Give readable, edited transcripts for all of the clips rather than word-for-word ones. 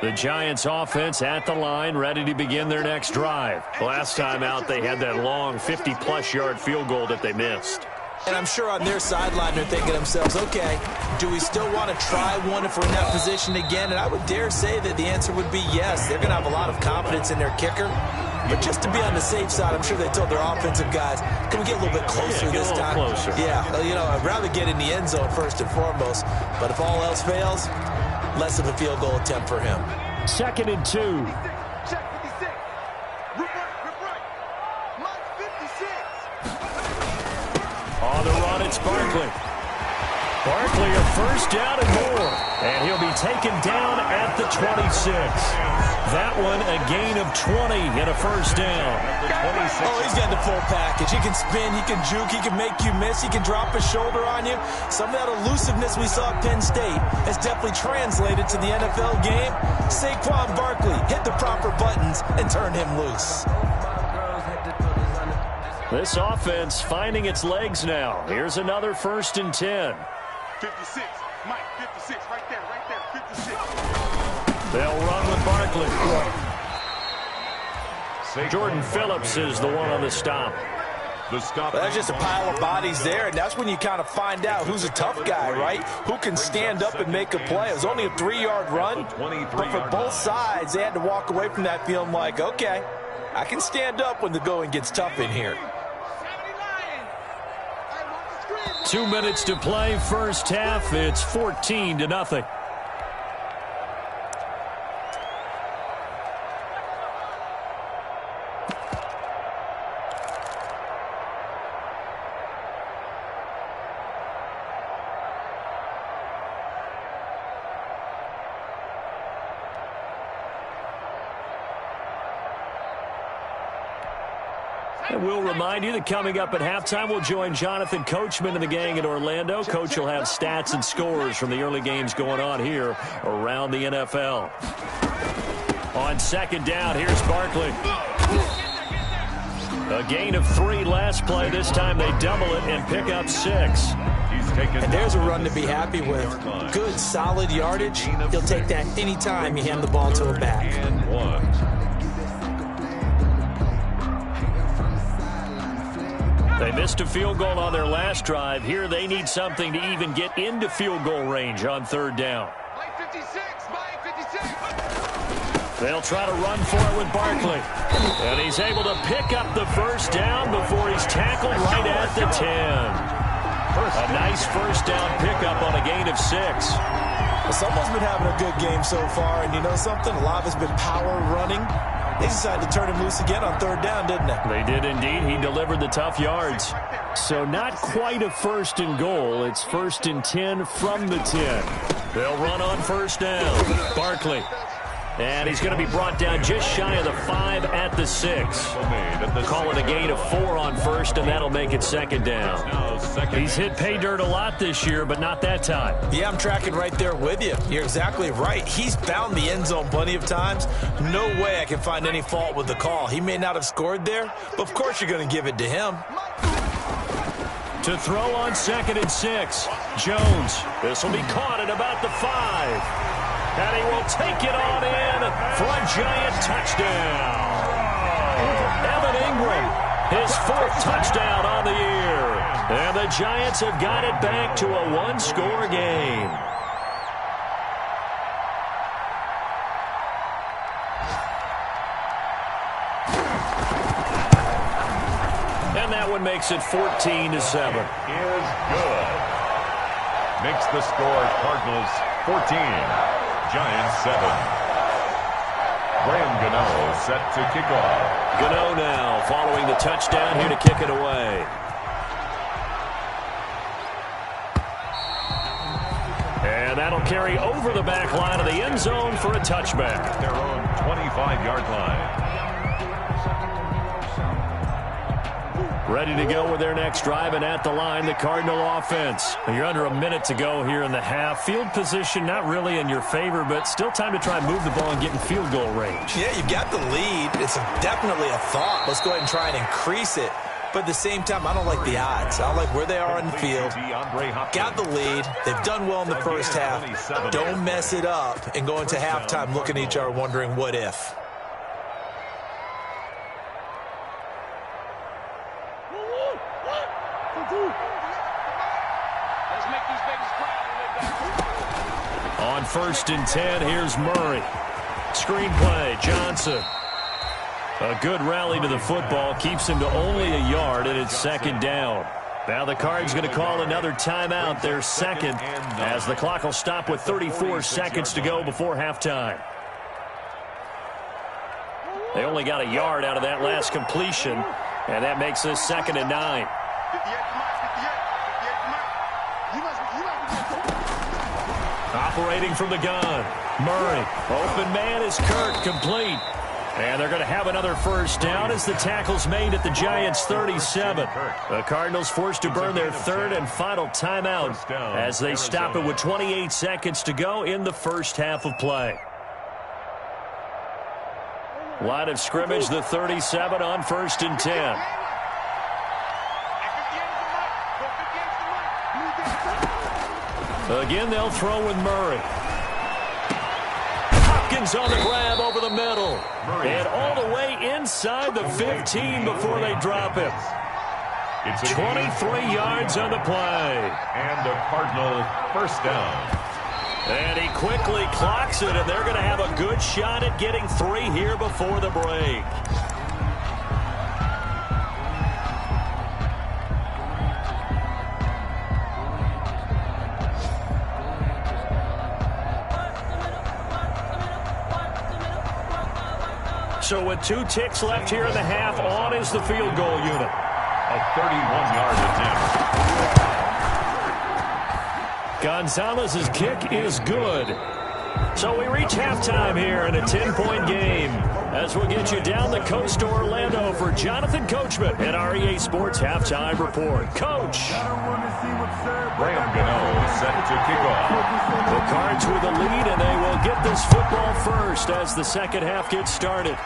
The Giants offense at the line, ready to begin their next drive. Last time out, they had that long 50-plus yard field goal that they missed. And I'm sure on their sideline they're thinking to themselves, okay, do we still want to try one if we're in that position again? And I would dare say that the answer would be yes. They're going to have a lot of confidence in their kicker. But just to be on the safe side, I'm sure they told their offensive guys, can we get a little bit closer this time? Closer. Yeah, I'd rather get in the end zone first and foremost. But if all else fails, less of a field goal attempt for him. 2nd and 2. Check 56. Rip right. Mike 56. On the run, it's Barkley. Barkley a first down and more. And he'll be taken down at the 26. That one a gain of 20 and a first down. Oh, he's got the full package. He can spin, he can juke, he can make you miss, he can drop his shoulder on you. Some of that elusiveness we saw at Penn State has definitely translated to the NFL game. Saquon Barkley hit the proper buttons and turned him loose. This offense finding its legs now. Here's another 1st and 10. 56. Mike 56. Right there. 56. They'll run with Barkley. Jordan Phillips is the one on the stop. Well, that's just a pile of bodies there, and that's when you kind of find out who's a tough guy, right? Who can stand up and make a play. It was only a 3-yard run, but for both sides, they had to walk away from that feeling like, okay, I can stand up when the going gets tough in here. 2 minutes to play, first half. It's 14-0. And we'll remind you that coming up at halftime, we'll join Jonathan Coachman and the gang in Orlando. Coach will have stats and scores from the early games going on here around the NFL. On 2nd down, here's Barkley. A gain of 3 last play. This time they double it and pick up 6. And there's a run to be happy with. Good, solid yardage. He'll take that anytime you hand the ball to a back. And 1. They missed a field goal on their last drive. Here they need something to even get into field goal range on 3rd down. Mike 56. They'll try to run for it with Barkley. And he's able to pick up the first down before he's tackled right at the 10. A nice first down pickup on a gain of 6. Well, someone's been having a good game so far, and you know something? A lot of it's been power running. They decided to turn him loose again on 3rd down, didn't they? They did indeed. He delivered the tough yards. So not quite a 1st and goal. It's 1st and 10 from the 10. They'll run on 1st down. Barkley. And he's going to be brought down just shy of the 5 at the 6. Call it a gain of 4 on 1st, and that'll make it 2nd down. He's hit pay dirt a lot this year, but not that time. Yeah, I'm tracking right there with you. You're exactly right. He's found the end zone plenty of times. No way I can find any fault with the call. He may not have scored there, but of course you're going to give it to him. To throw on 2nd and 6. Jones. This will be caught at about the 5. And he will take it on in for a Giant touchdown. Evan Ingram, his 4th touchdown on the year. And the Giants have got it back to a 1-score game. And that one makes it 14-7. Is good. Makes the score Cardinals 14. Giants 7. Graham Gano set to kick off. Gano now following the touchdown here to kick it away. And that'll carry over the back line of the end zone for a touchback. Their own 25-yard line. Ready to go with their next drive, and at the line, the Cardinal offense. You're under a minute to go here in the half. Field position not really in your favor, but still time to try and move the ball and get in field goal range. Yeah, you've got the lead. It's definitely a thought. Let's go ahead and try and increase it. But at the same time, I don't like the odds. I don't like where they are on the field. Got the lead. They've done well in the first half. Don't mess it up and go into halftime looking at each other wondering what if. On 1st and 10, here's Murray. Screenplay, Johnson. A good rally to the football keeps him to only a yard, and it's 2nd down. Now the Cards going to call another timeout, their second, as the clock will stop with 34 seconds to go before halftime. They only got a yard out of that last completion, and that makes this 2nd and 9. Operating from the gun, Murray. Open man is Kirk, complete. And they're going to have another 1st down as the tackle's made at the Giants' 37. The Cardinals forced to burn their 3rd and final timeout as they stop it with 28 seconds to go in the first half of play. Line of scrimmage, the 37 on 1st and 10. Again, they'll throw with Murray. Hopkins on the grab over the middle. And all the way inside the 15 before they drop him. 23 yards on the play. And the Cardinal 1st down. And he quickly clocks it, and they're going to have a good shot at getting 3 here before the break. So with 2 ticks left here in the half, on is the field goal unit. A 31-yard attempt. Gonzalez's kick is good. So we reach halftime here in a 10-point game. As we'll get you down the coast to Orlando for Jonathan Coachman at our EA Sports Halftime Report. Coach. Graham Gano set to kick off. The Cards with the lead, and they will get this football first as the second half gets started.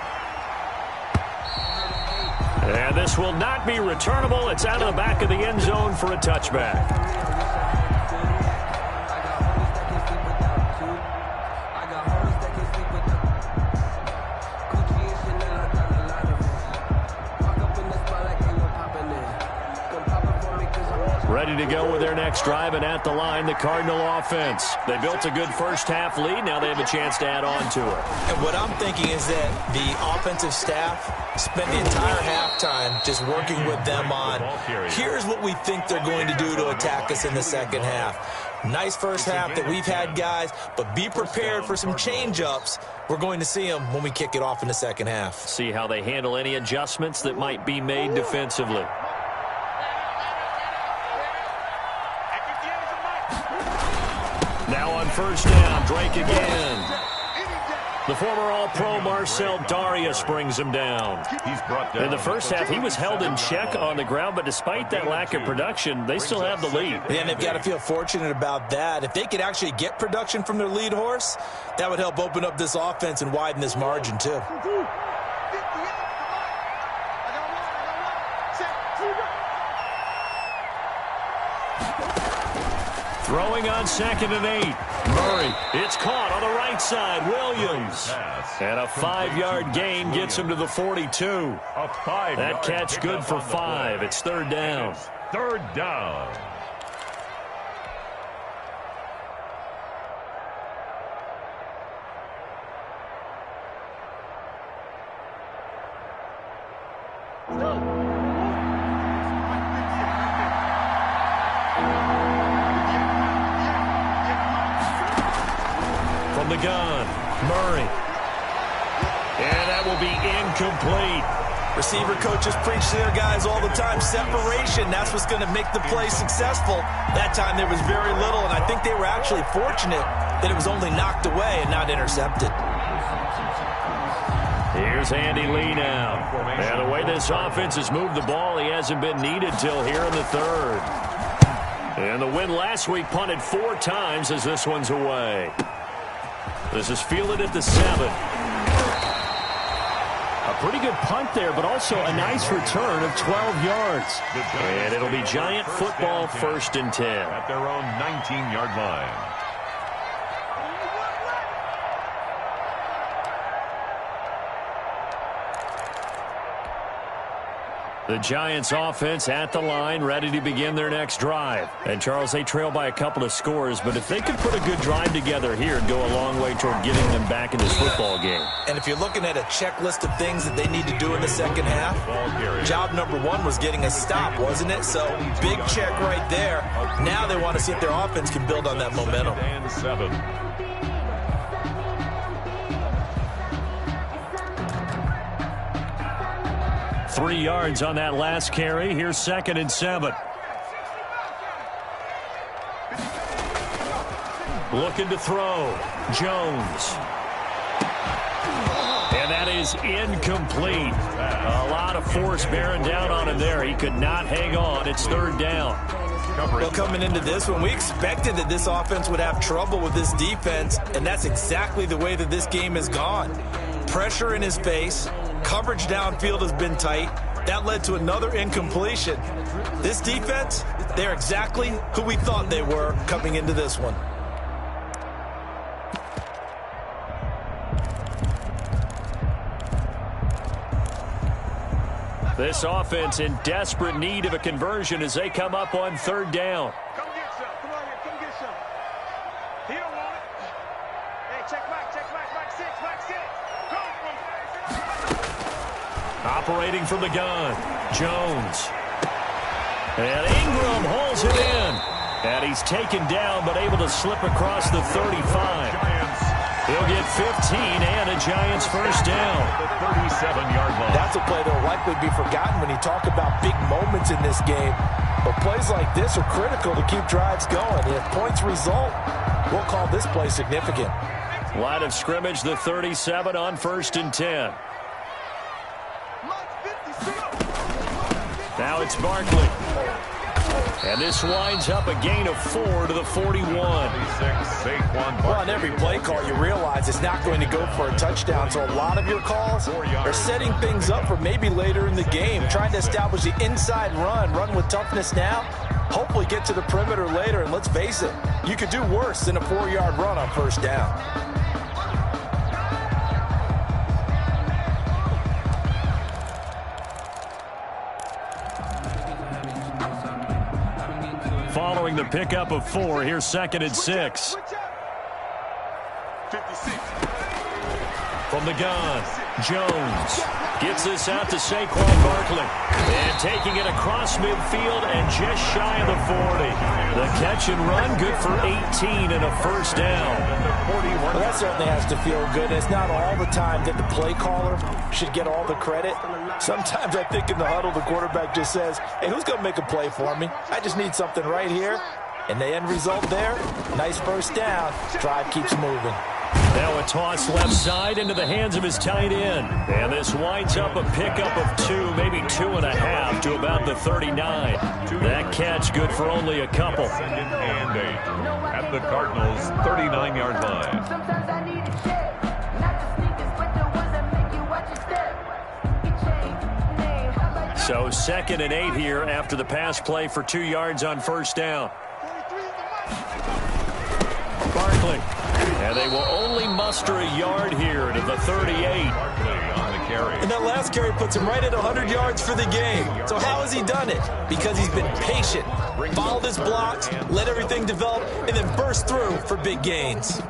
And this will not be returnable. It's out of the back of the end zone for a touchback. Ready to go with their next drive, and at the line, the Cardinal offense. They built a good first half lead. Now they have a chance to add on to it. And what I'm thinking is that the offensive staff spent the entire halftime just working with them on, here's what we think they're going to do to attack us in the second half. Nice first half that we've had, guys, but be prepared for some change-ups. We're going to see them when we kick it off in the second half. See how they handle any adjustments that might be made defensively. Now on 1st down, Drake again. The former All-Pro Marcel Darius brings him down. He's brought down. In the first half, he was held in check on the ground, but despite that lack of production, they still have the lead. And they've got to feel fortunate about that. If they could actually get production from their lead horse, that would help open up this offense and widen this margin too. Throwing on 2nd and 8. Murray, it's caught on the right side. Williams. And a 5-yard gain gets him to the 42. That catch good for 5. It's 3rd down. 3rd down. From the gun, Murray. And that will be incomplete. Receiver coaches preach to their guys all the time. Separation, that's what's going to make the play successful. That time there was very little, and I think they were actually fortunate that it was only knocked away and not intercepted. Here's Andy Lee now. And the way this offense has moved the ball, he hasn't been needed till here in the 3rd. And the win last week punted 4 times as this one's away. This is fielded at the 7. A pretty good punt there, but also a nice return of 12 yards. And it'll be Giant football, 1st and 10. At their own 19-yard line. The Giants offense at the line, ready to begin their next drive. And, Charles, they trail by a couple of scores, but if they could put a good drive together here, it'd go a long way toward getting them back in this football game. And if you're looking at a checklist of things that they need to do in the second half, job number 1 was getting a stop, wasn't it? So, big check right there. Now they want to see if their offense can build on that momentum. And 7. 3 yards on that last carry. Here's 2nd and 7. Looking to throw. Jones. And that is incomplete. A lot of force bearing down on him there. He could not hang on. It's 3rd down. Well, coming into this one, we expected that this offense would have trouble with this defense, and that's exactly the way that this game has gone. Pressure in his face. Coverage downfield has been tight. That led to another incompletion. This defense, they're exactly who we thought they were coming into this one. This offense in desperate need of a conversion as they come up on 3rd down. Come get some. Come on here. Come get some. He don't want it. Hey, check back. Back 6. Go. Operating from the gun, Jones. And Ingram hauls it in. And he's taken down, but able to slip across the 35. He'll get 15 and a Giants 1st down. The 37-yard line. That's a play that will likely be forgotten when you talk about big moments in this game. But plays like this are critical to keep drives going. If points result, we'll call this play significant. Line of scrimmage, the 37 on 1st and 10. Now it's Barkley. And this winds up a gain of 4 to the 41. Well, on every play call, you realize it's not going to go for a touchdown. So a lot of your calls are setting things up for maybe later in the game, trying to establish the inside run with toughness now, hopefully get to the perimeter later. And let's face it, you could do worse than a 4-yard run on 1st down. Following the pickup of 4, here's 2nd and 6. 56. From the gun, Jones gets this out to Saquon Barkley. And taking it across midfield and just shy of the 40. The catch and run, good for 18 and a 1st down. Well, that certainly has to feel good. It's not all the time that the play caller should get all the credit. Sometimes I think in the huddle, the quarterback just says, hey, who's going to make a play for me? I just need something right here. And the end result there, nice 1st down. Drive keeps moving. Now a toss left side into the hands of his tight end. And this winds up a pickup of 2, maybe 2.5 to about the 39. That catch good for only a couple. 2nd and 8 at the Cardinals' 39-yard line. Sometimes I need a check, not the sneakers, but the ones that make you watch your step. So 2nd and 8 here after the pass play for 2 yards on 1st down. Barkley. And they will only muster a yard here to the 38. And that last carry puts him right at 100 yards for the game. So how has he done it? Because he's been patient, followed his blocks, let everything develop, and then burst through for big gains.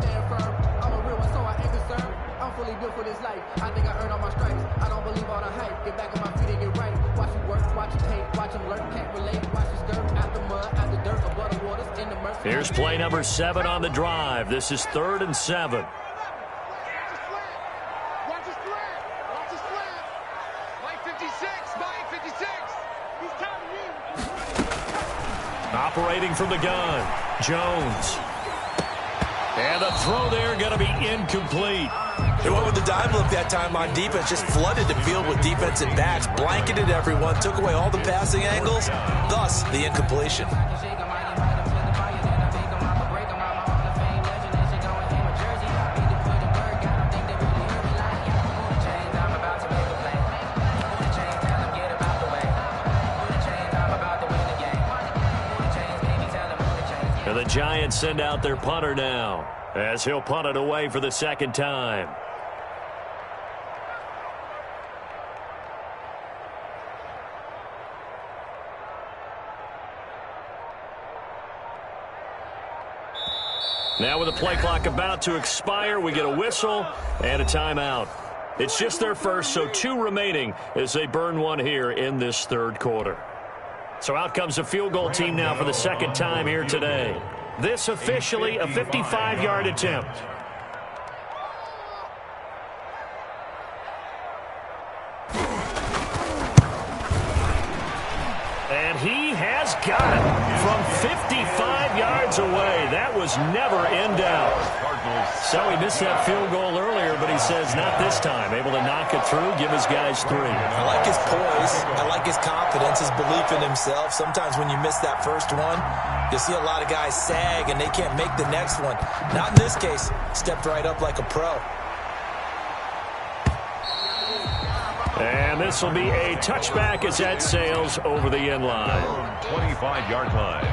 Here's play number 7 on the drive. This is 3rd and 7. Watch his slant. Watch his slant. Line 56. He's counting you. Operating from the gun, Jones. And the throw there going to be incomplete. They went with the dive look that time on defense, just flooded the field with defensive backs, blanketed everyone, took away all the passing angles, thus the incompletion. Giants send out their punter now, as he'll punt it away for the second time. Now with the play clock about to expire, we get a whistle and a timeout. It's just their first, so 2 remaining as they burn one here in this third quarter. So out comes the field goal team now for the second time here today. This officially a 55-yard attempt. And he has got it from 55 yards away. That was never in doubt. So he missed that field goal earlier, but he says not this time. Able to knock it through, give his guys 3. I like his poise. I like his confidence, his belief in himself. Sometimes when you miss that first one, you see a lot of guys sag and they can't make the next one. Not in this case. Stepped right up like a pro. And this will be a touchback as that sails over the end line. 25-yard line.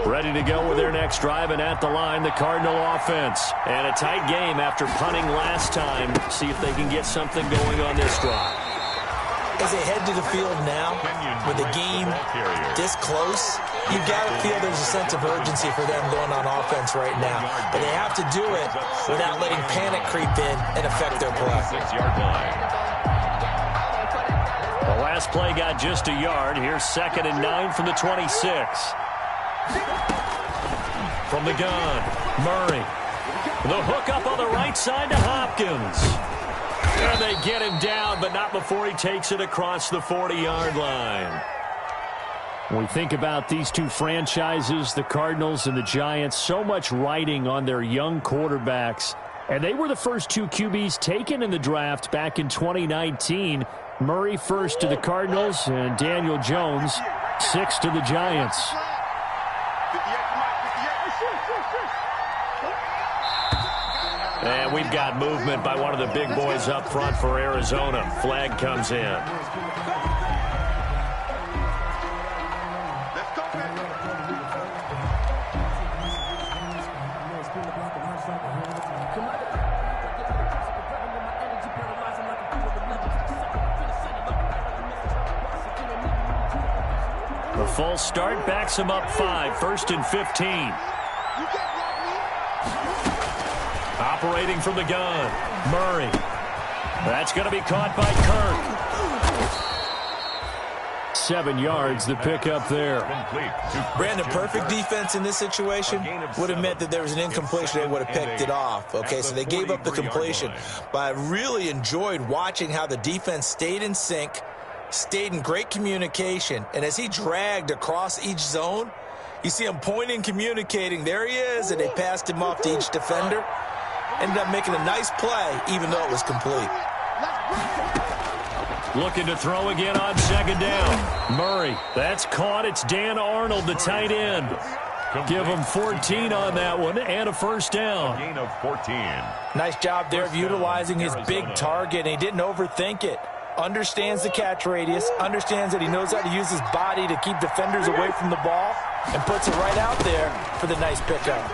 Ready to go with their next drive, and at the line, the Cardinal offense. And a tight game after punting last time. See if they can get something going on this drive. As they head to the field now, with the game this close, you've got to feel there's a sense of urgency for them going on offense right now. But they have to do it without letting panic creep in and affect their play. 6-yard line. The last play got just a yard. Here's 2nd and 9 from the 26. From the gun, Murray. The hook up on the right side to Hopkins. And they get him down, but not before he takes it across the 40-yard line. When we think about these two franchises, the Cardinals and the Giants, so much riding on their young quarterbacks. And they were the first 2 QBs taken in the draft back in 2019. Murray first to the Cardinals, and Daniel Jones 6th to the Giants. And we've got movement by one of the big boys up front for Arizona. Flag comes in. The false start backs him up 5, 1st and 15. Operating from the gun, Murray. That's going to be caught by Kirk. 7 yards, the pickup there. Brandon, perfect defense in this situation would have meant that there was an incompletion. They would have picked it off. Okay, so they gave up the completion. But I really enjoyed watching how the defense stayed in sync, stayed in great communication. And as he dragged across each zone, you see him pointing, communicating. There he is, and they passed him off to each defender. Ended up making a nice play, even though it was complete. Looking to throw again on 2nd down. Murray, that's caught. It's Dan Arnold, the tight end. Give him 14 on that one and a 1st down. Gain of 14. Nice job there of utilizing his big target. He didn't overthink it. Understands the catch radius, understands that he knows how to use his body to keep defenders away from the ball, and puts it right out there for the nice pickup.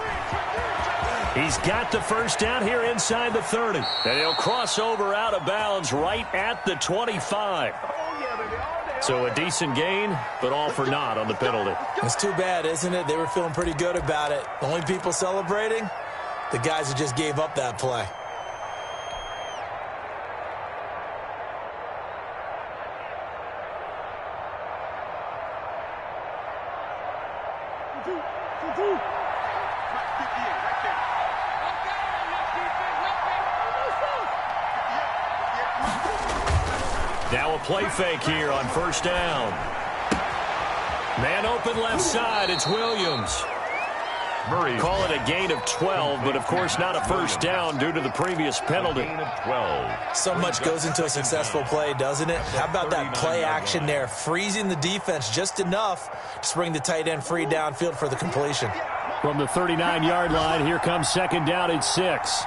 He's got the 1st down here inside the 30. And he'll cross over out of bounds right at the 25. So a decent gain, but all for naught on the penalty. It's too bad, isn't it? They were feeling pretty good about it. The only people celebrating, the guys who just gave up that play. Now a play fake here on 1st down. Man open left side, it's Williams. Murray. Call it a gain of 12, but of course not a 1st down due to the previous penalty. Gain of 12. So much goes into a successful play, doesn't it? How about that play action there, freezing the defense just enough to bring the tight end free downfield for the completion. From the 39-yard line, here comes 2nd down at 6.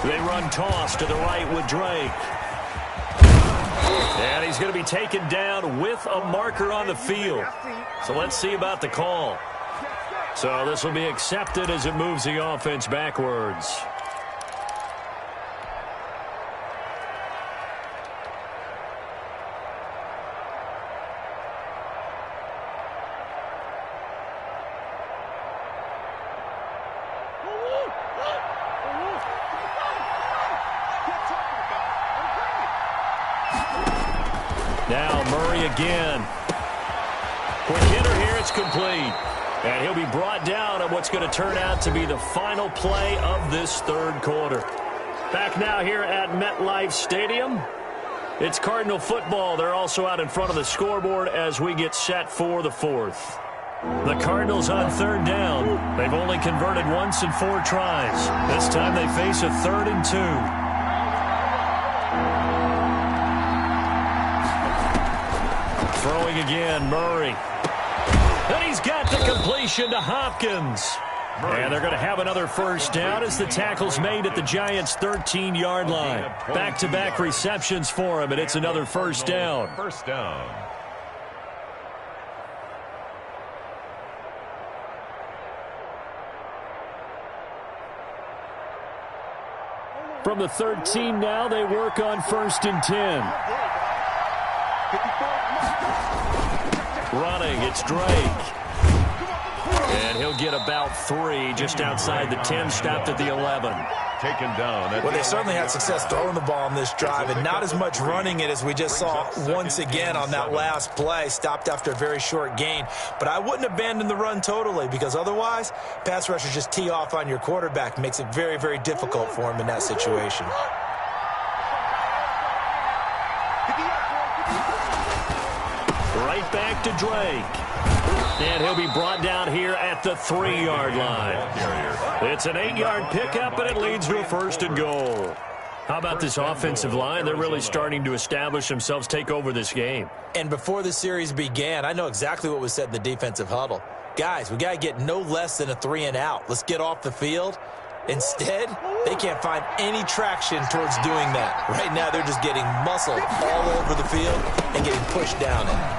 They run toss to the right with Drake. he's going to be taken down with a marker on the field. So let's see about the call. So this will be accepted as it moves the offense backwards. Now Murray again. Quick hitter here, it's complete. And he'll be brought down on what's going to turn out to be the final play of this third quarter. Back now here at MetLife Stadium. It's Cardinal football. They're also out in front of the scoreboard as we get set for the fourth. The Cardinals on third down. They've only converted once in 4 tries. This time they face a 3rd and 2. Throwing again, Murray. And he's got the completion to Hopkins. And they're going to have another first down as the tackle's made at the Giants' 13-yard line. Back-to-back receptions for him, and it's another first down. First down. From the 13 now, they work on 1st and 10. Running, it's Drake. And he'll get about 3 just outside the 10, stopped at the 11. Taken down. Well, they certainly had success throwing the ball on this drive and not as much running it as we just saw once again on that last play. Stopped after a very short gain. But I wouldn't abandon the run totally because otherwise, pass rushers just tee off on your quarterback. Makes it very, very difficult for him in that situation. Right back to Drake. And he'll be brought down here at the 3-yard line. It's an 8-yard pickup, and it leads to a 1st and goal. How about this offensive line? They're really starting to establish themselves, take over this game. And before the series began, I know exactly what was said in the defensive huddle. Guys, we got to get no less than a 3-and-out. Let's get off the field. Instead, they can't find any traction towards doing that. Right now, they're just getting muscled all over the field and getting pushed down it.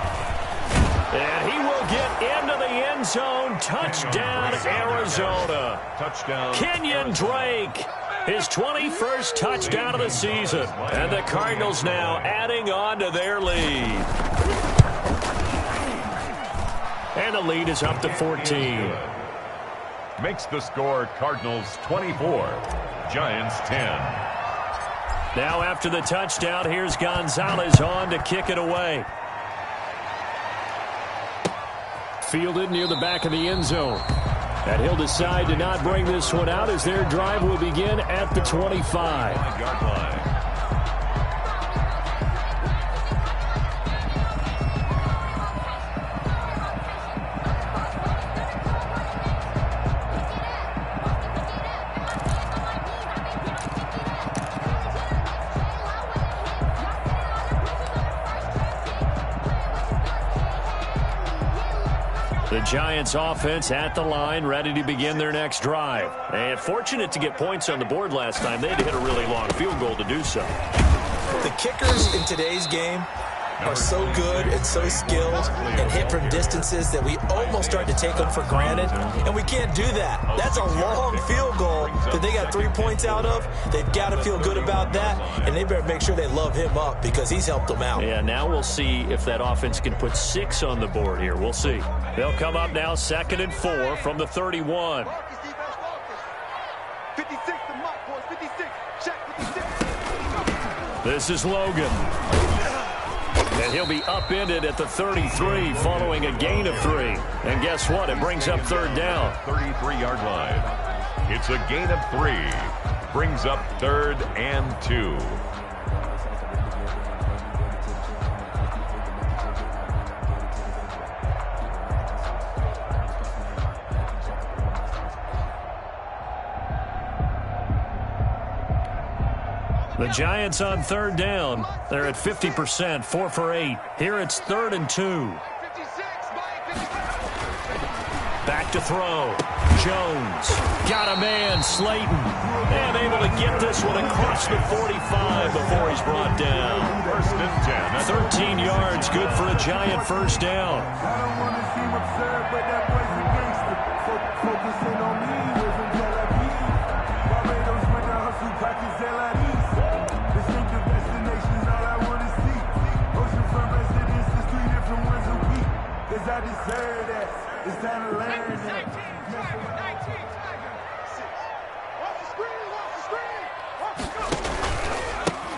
And he will get into the end zone. Touchdown, Arizona. Touchdown. Kenyon Drake, his 21st touchdown of the season. And the Cardinals now adding on to their lead. And the lead is up to 14. Makes the score Cardinals 24, Giants 10. Now after the touchdown, here's Gonzalez on to kick it away. Fielded near the back of the end zone. And he'll decide to not bring this one out as their drive will begin at the 25. 5-yard line. The Giants offense at the line, ready to begin their next drive. And fortunate to get points on the board last time. They had to hit a really long field goal to do so. The kickers in today's game are so good and so skilled and hit from distances that we almost start to take them for granted, and we can't do that. That's a long field goal that they got 3 points out of. They've got to feel good about that, and they better make sure they love him up because he's helped them out. Yeah, now we'll see if that offense can put 6 on the board here. We'll see. They'll come up now 2nd and 4 from the 31. 56 to Mike, boys. 56. Check 56. This is Logan. And he'll be upended at the 33 following a gain of 3. And guess what? It brings up 3rd down. 33-yard line. It's a gain of 3. Brings up 3rd and 2. The Giants on 3rd down. They're at 50%, 4 for 8. Here it's 3rd and 2. Mike, 56. Back to throw. Jones got a man, Slayton, and able to get this one across the 45 before he's brought down. 1st and 10. 13 yards, good for a Giant first down. I don't want to seem absurd, but that boy's a gangster. Focusing on me wasn't Tel Aviv. Barbados with the hustle, practice LIDs. Distinctive destinations, all I want to see. Oceanfront residence, there's 3 different ones a week. Cause I deserve that. It's time to learn that.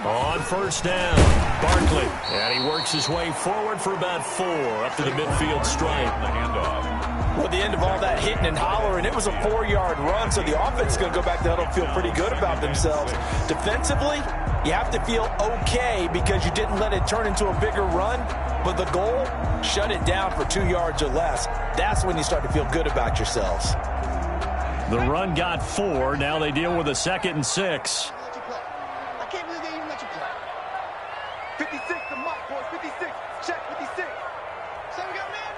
On first down, Barkley. And he works his way forward for about 4 up to the midfield stripe. The handoff. Well, at the end of all that hitting and hollering, it was a 4-yard run, so the offense is going to go back to huddle and feel pretty good about themselves. Defensively, you have to feel okay because you didn't let it turn into a bigger run, but the goal, shut it down for 2 yards or less. That's when you start to feel good about yourselves. The run got 4. Now they deal with a 2nd and 6. I can't believe they even let you play. 56 to Mike, boys. 56. Check 56. So we got man.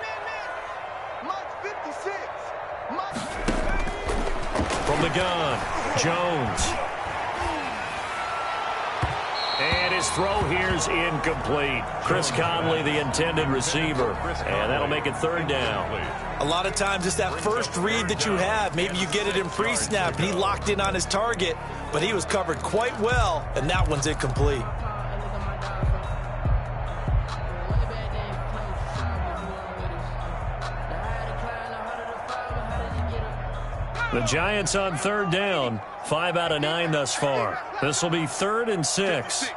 Mike 56. Mike. From the gun, Jones. And his throw here's incomplete. Chris Conley, the intended receiver. And that'll make it 3rd down. A lot of times it's that first read that you have. Maybe you get it in pre-snap, and he locked in on his target, but he was covered quite well, and that one's incomplete. The Giants on 3rd down. 5 out of 9 thus far. This will be 3rd and 6.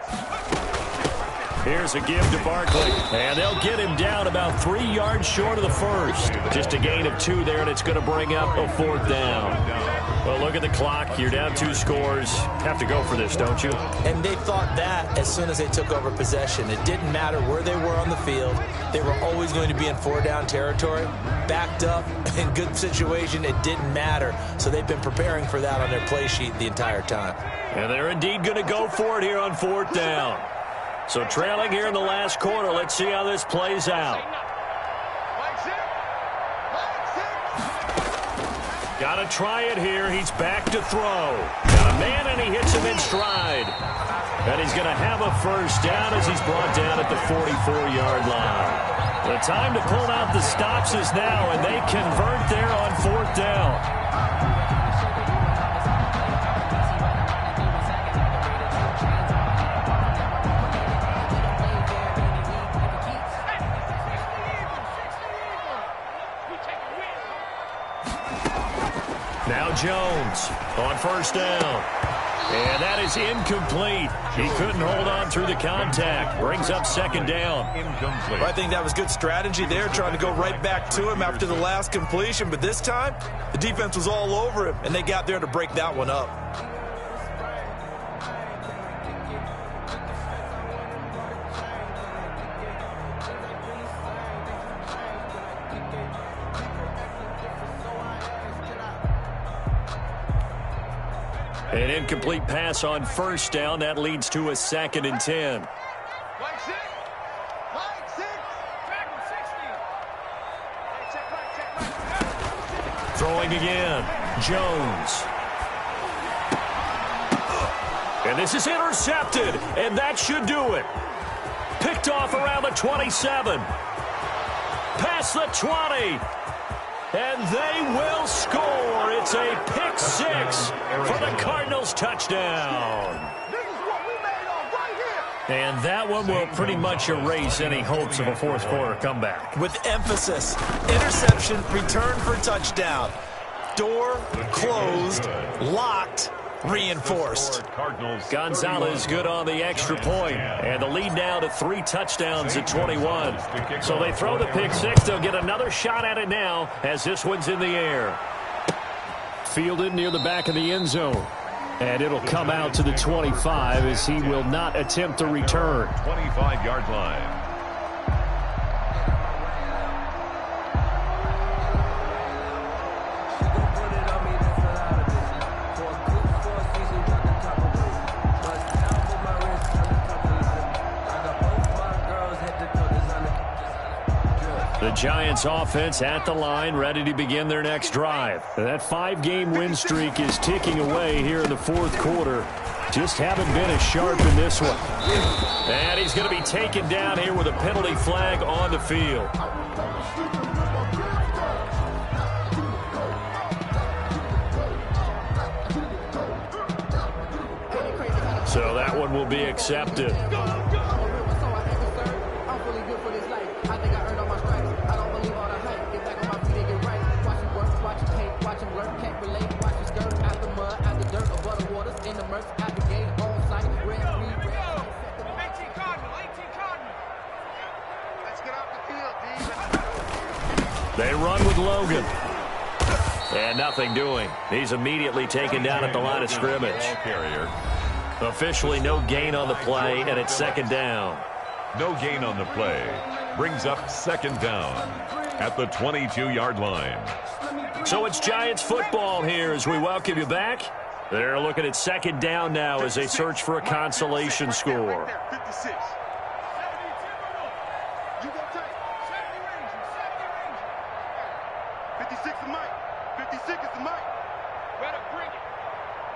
Here's a give to Barkley. And they'll get him down about 3 yards short of the first. Just a gain of 2 there, and it's going to bring up a 4th down. Well, look at the clock. You're down 2 scores. Have to go for this, don't you? And they thought that as soon as they took over possession. It didn't matter where they were on the field. They were always going to be in 4-down territory. Backed up, in good situation, it didn't matter. So they've been preparing for that on their play sheet the entire time. And they're indeed going to go for it here on 4th down. So trailing here in the last quarter. Let's see how this plays out. Got to try it here. He's back to throw. Got a man, and he hits him in stride. And he's going to have a first down as he's brought down at the 44-yard line. The time to pull out the stops is now, and they convert there on 4th down. Now Jones on first down. And that is incomplete. He couldn't hold on through the contact. Brings up 2nd down. Incomplete. Well, I think that was good strategy there, trying to go right back to him after the last completion. But this time, the defense was all over him, and they got there to break that one up. An incomplete pass on first down. That leads to a 2nd and 10. Mike 6. Mike 6. Track him 60. Hey, check. Throwing again. Jones. And this is intercepted. And that should do it. Picked off around the 27. Past the 20. And they will score. It's a pick 6 for the Cardinals touchdown. This is what we made of right here. And that one will pretty much erase any hopes of a 4th quarter comeback. With emphasis, interception, return for touchdown. Door closed, locked, reinforced. Gonzalez good on the extra point. And the lead now to 3 touchdowns at 21. So they throw the pick 6. They'll get another shot at it now as this one's in the air. Fielded near the back of the end zone. And it'll come out to the 25 as he will not attempt a return. 25-yard line. The The Giants offense at the line, ready to begin their next drive. That 5-game win streak is ticking away here in the fourth quarter. Just haven't been as sharp in this one. And he's going to be taken down here with a penalty flag on the field. So that one will be accepted. They run with Logan. And nothing doing. He's immediately taken down at the line of scrimmage. Officially no gain on the play, and it's second down. No gain on the play. Brings up second down at the 22-yard line. So it's Giants football here as we welcome you back. They're looking at second down now as they search for a consolation score. 56. You go tight. 56 is Mike. 56 is the Mike. Better bring it.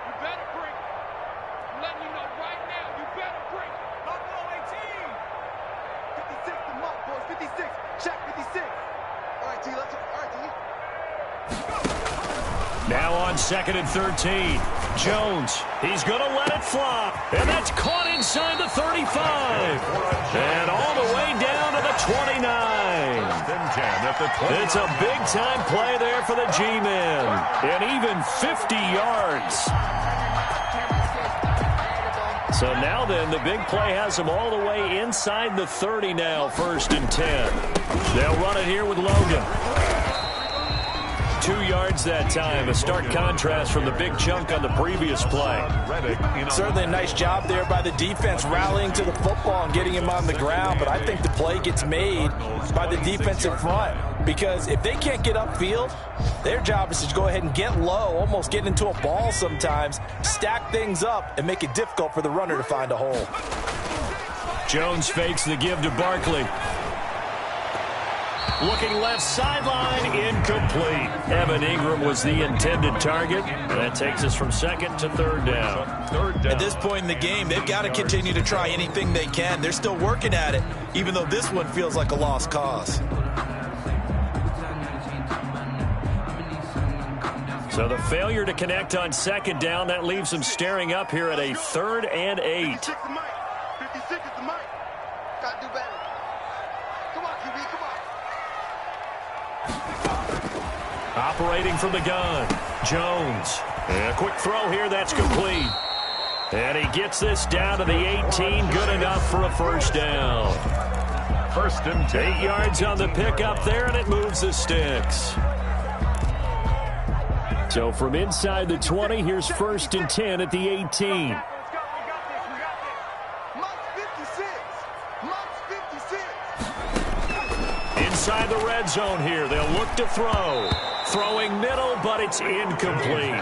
You better bring it. I'm letting you know right now, you better bring it. Buffalo 18. 56 the Mike, boys. 56. Check 56. All right, T. Let's go. All right, T. Now on second and 13. Jones, he's going to let it fly. And that's caught inside the 35. And all the way down to the 29. It's a big-time play there for the G-men. And even 50 yards. So now then, the big play has them all the way inside the 30 now, first and 10. They'll run it here with Logan. 2 yards that time, a stark contrast from the big chunk on the previous play. Certainly a nice job there by the defense rallying to the football and getting him on the ground, but I think the play gets made by the defensive front because if they can't get upfield, their job is to go ahead and get low, almost get into a ball sometimes, stack things up, and make it difficult for the runner to find a hole. Jones fakes the give to Barkley. Looking left sideline, incomplete. Evan Ingram was the intended target. And that takes us from second to third down. At this point in the game, they've got to continue to try anything they can. They're still working at it, even though this one feels like a lost cause. So the failure to connect on second down, that leaves them staring up here at a 3rd and 8. 56 is Mike. 56 is the Mike. Got to do better. Come on, QB, come on. Operating from the gun, Jones. And a quick throw here, that's complete. And he gets this down to the 18, good enough for a first down. First and 10. 8 yards on the pickup there, and it moves the sticks. So from inside the 20, here's first and 10 at the 18. Let's go. We got this. Mike's 56. Mike's 56. Inside the red zone here, they'll look to throw. Throwing middle, but it's incomplete.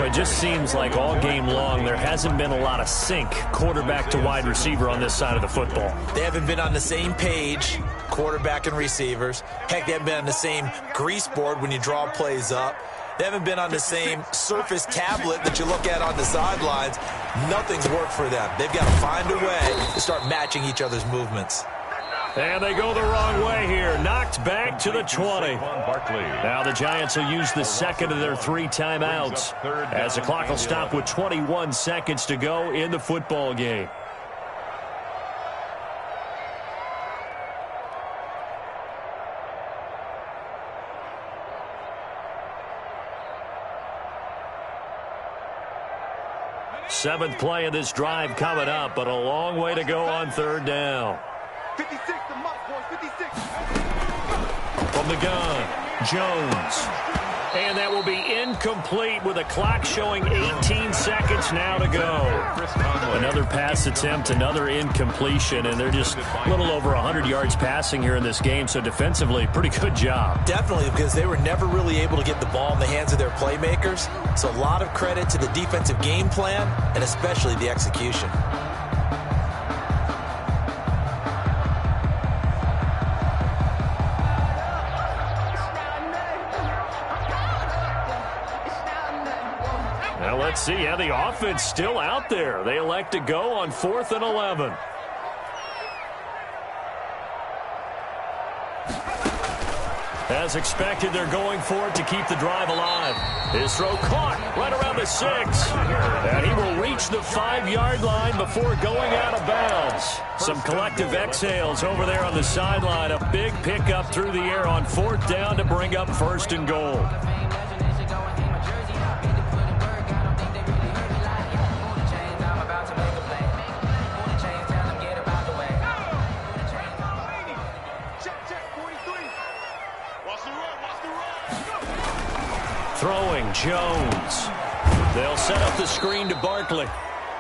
It just seems like all game long there hasn't been a lot of sync quarterback to wide receiver on this side of the football. They haven't been on the same page, quarterback and receivers. Heck, they haven't been on the same grease board when you draw plays up. They haven't been on the same Surface tablet that you look at on the sidelines. Nothing's worked for them. They've got to find a way to start matching each other's movements. And they go the wrong way here. Knocked back to the 20. Now the Giants will use the second of their 3 timeouts as the clock will stop with 21 seconds to go in the football game. Seventh play of this drive coming up, but a long way to go on third down. 56 the Mike, boys. 56. From the gun, Jones. And that will be incomplete with a clock showing 18 seconds now to go. Another pass attempt, another incompletion, and they're just a little over 100 yards passing here in this game, so defensively, pretty good job. Definitely, because they were never really able to get the ball in the hands of their playmakers. So a lot of credit to the defensive game plan and especially the execution. Well, let's see how the offense still out there. They elect to go on 4th and 11. As expected, they're going for it to keep the drive alive. His throw caught right around the 6. And he will reach the 5-yard line before going out of bounds. Some collective exhales over there on the sideline. A big pickup through the air on 4th down to bring up 1st and goal. Throwing Jones. They'll set up the screen to Barkley.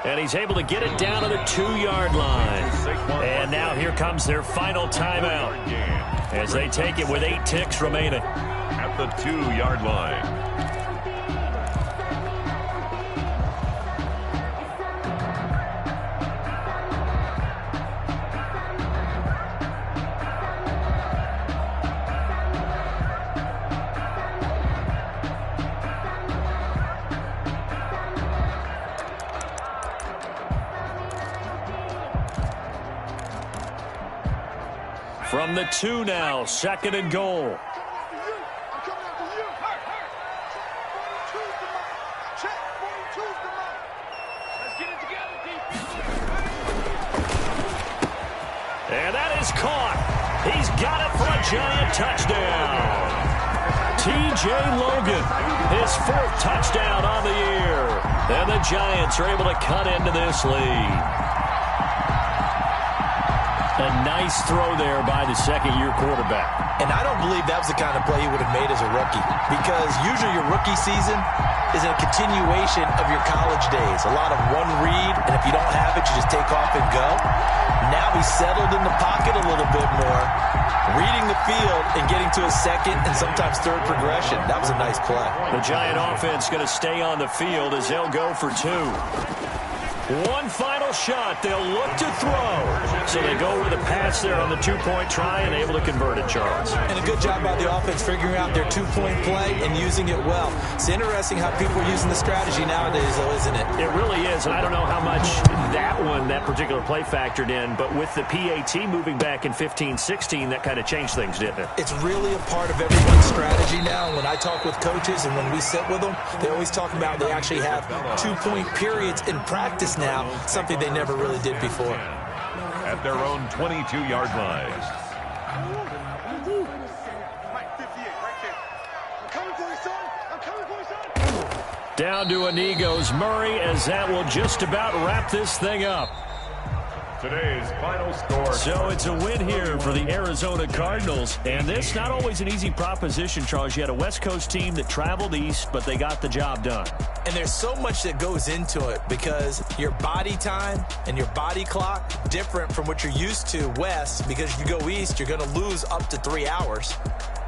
And he's able to get it down to the 2-yard line. And now here comes their final timeout as they take it with 8 ticks remaining. At the 2-yard line. From the 2 now, 2nd and goal. I'm coming after you. Check, 42's the mark. Let's get it together, defense. And that is caught. He's got it for a Giant touchdown. T.J. Logan, his 4th touchdown on the year. And the Giants are able to cut into this lead. A nice throw there by the 2nd-year quarterback. And I don't believe that was the kind of play he would have made as a rookie, because usually your rookie season is a continuation of your college days. A lot of one read, and if you don't have it, you just take off and go. Now he's settled in the pocket a little bit more, reading the field and getting to a 2nd and sometimes 3rd progression. That was a nice play. The Giant offense going to stay on the field as they'll go for 2. One final shot. They'll look to throw. So they go with a pass there on the 2-point try and able to convert it, Charles. And a good job by the offense figuring out their 2-point play and using it well. It's interesting how people are using the strategy nowadays, though, isn't it? It really is, and I don't know how much that particular play factored in, but with the PAT moving back in 15-16, that kind of changed things, didn't it? It's really a part of everyone's strategy now. When I talk with coaches and when we sit with them, they always talk about they actually have 2-point periods in practice now, something they never really did before. At their own 22-yard line. Mike, 58, right there. I'm coming for you, son. I'm coming for you, son. Down to a knee goes Murray, as that will just about wrap this thing up. Today's final score. So it's a win here for the Arizona Cardinals. And this not always an easy proposition, Charles. You had a West Coast team that traveled east, but they got the job done. And there's so much that goes into it because your body time and your body clock different from what you're used to west, because if you go east, you're going to lose up to 3 hours.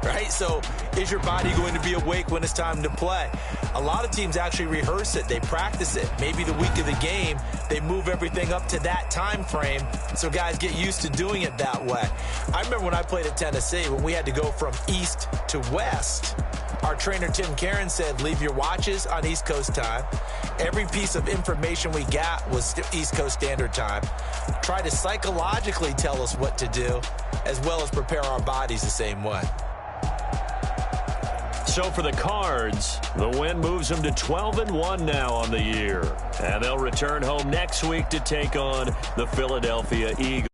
Right? So is your body going to be awake when it's time to play? A lot of teams actually rehearse it. They practice it. Maybe the week of the game, they move everything up to that time frame so guys get used to doing it that way. I remember when I played at Tennessee, when we had to go from east to west, our trainer Tim Karen said, leave your watches on East Coast time. Every piece of information we got was East Coast Standard Time. Try to psychologically tell us what to do, as well as prepare our bodies the same way. So for the Cards, the win moves them to 12-1 now on the year. And they'll return home next week to take on the Philadelphia Eagles.